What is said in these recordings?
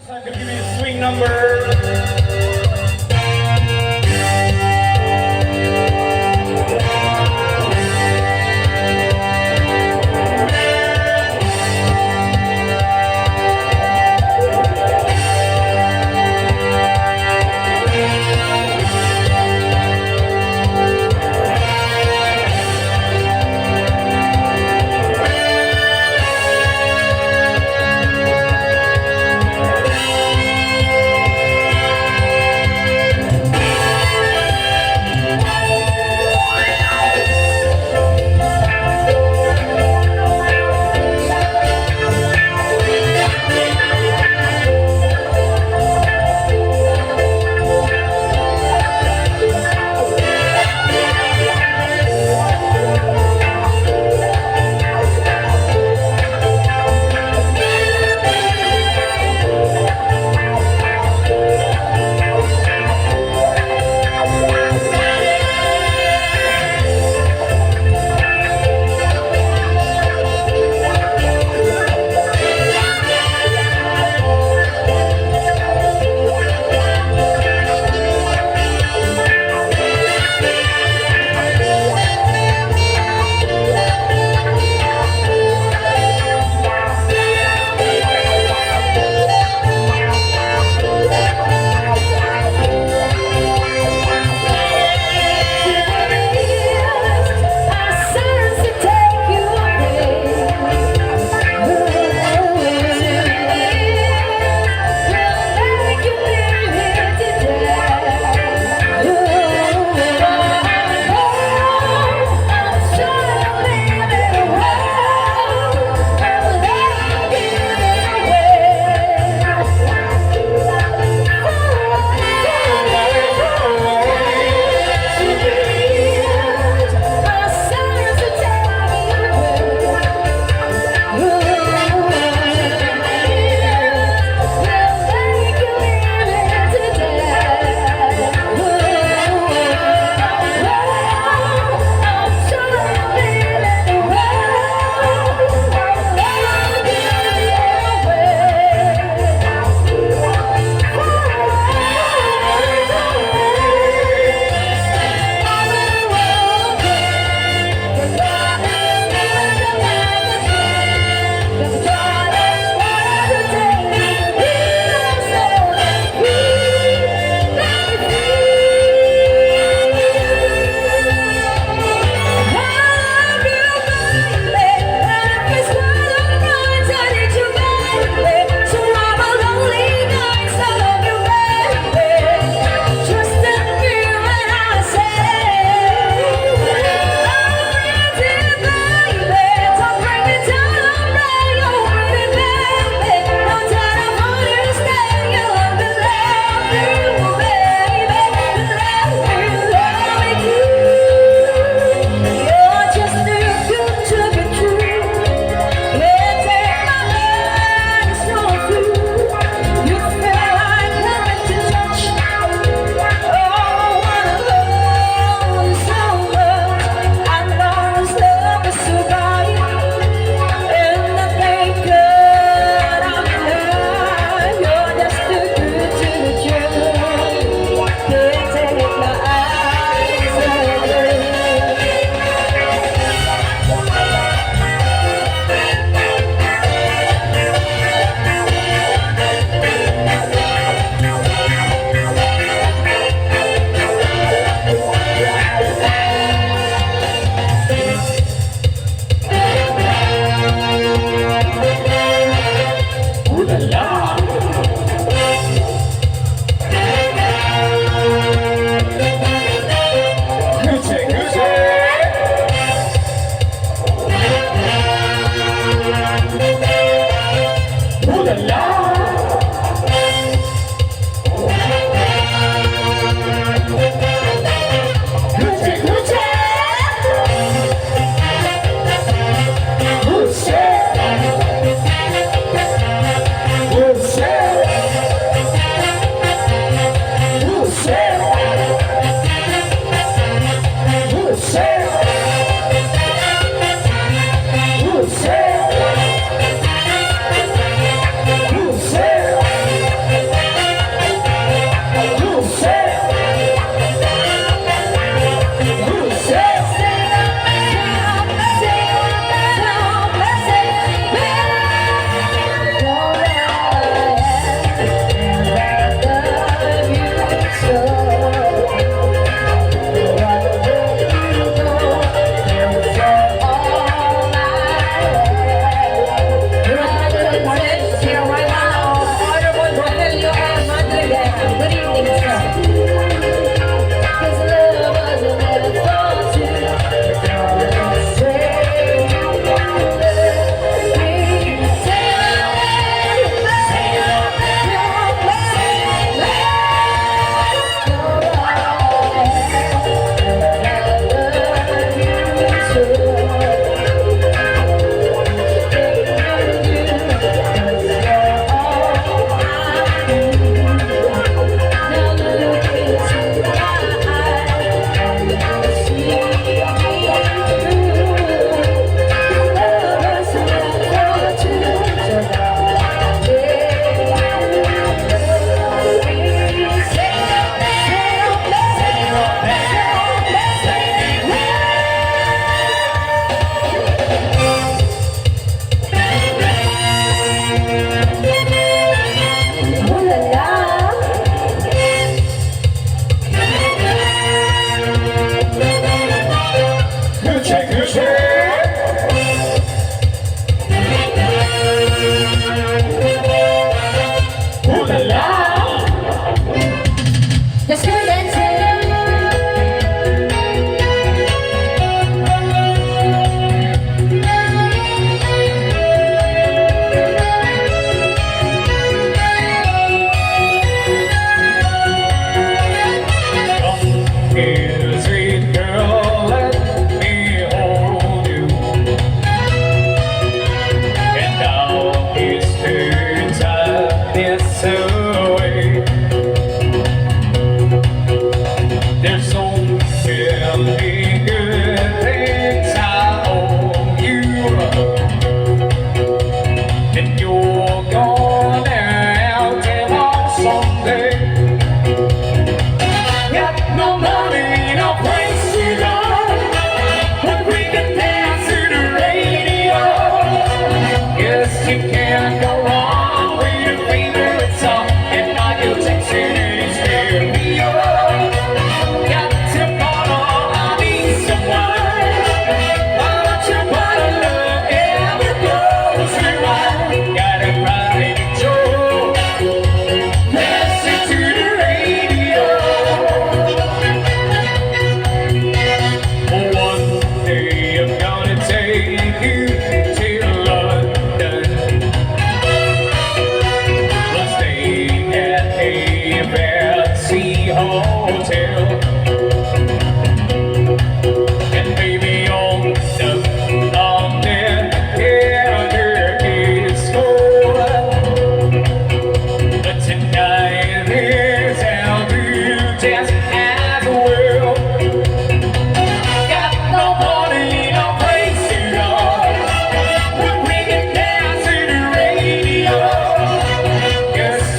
Time to give me swing number.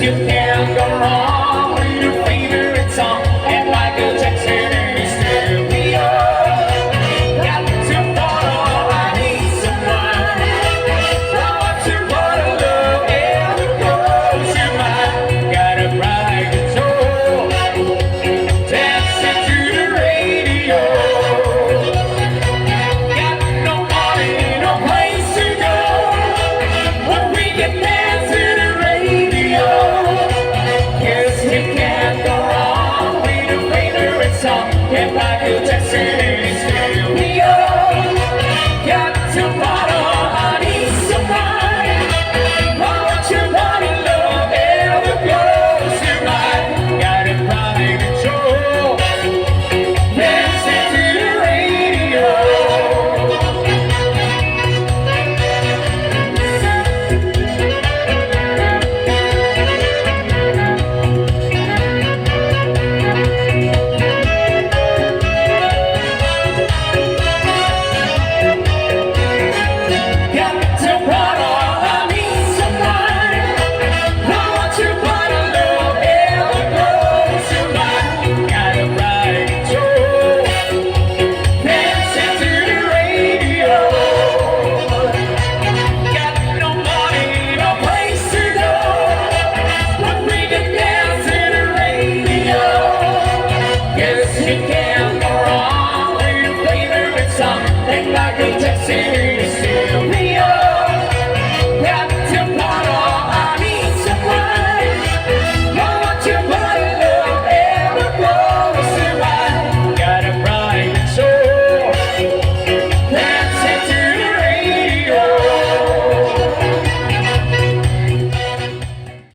you can't go wrong with your favorite song. And Michael Jackson in his stereo. Got to follow, I need someone. I want to follow love and the close your mind. Got a private soul, dancing to the radio. Got no money, no place to go, but we can dance to the radio. Guess you can't go wrong with your favorite song. And Michael Jackson in his stereo. Got to follow, I need somebody. I want your body, love, and the close your mind. Got a private show, dancing to the radio. Got to follow, I need somebody. I want your body, love, and the close your mind. Got a private show, dancing to the radio. Got no money, no place to go, but we can dance to the radio. Guess you can't go wrong with your favorite song. And Michael Jackson.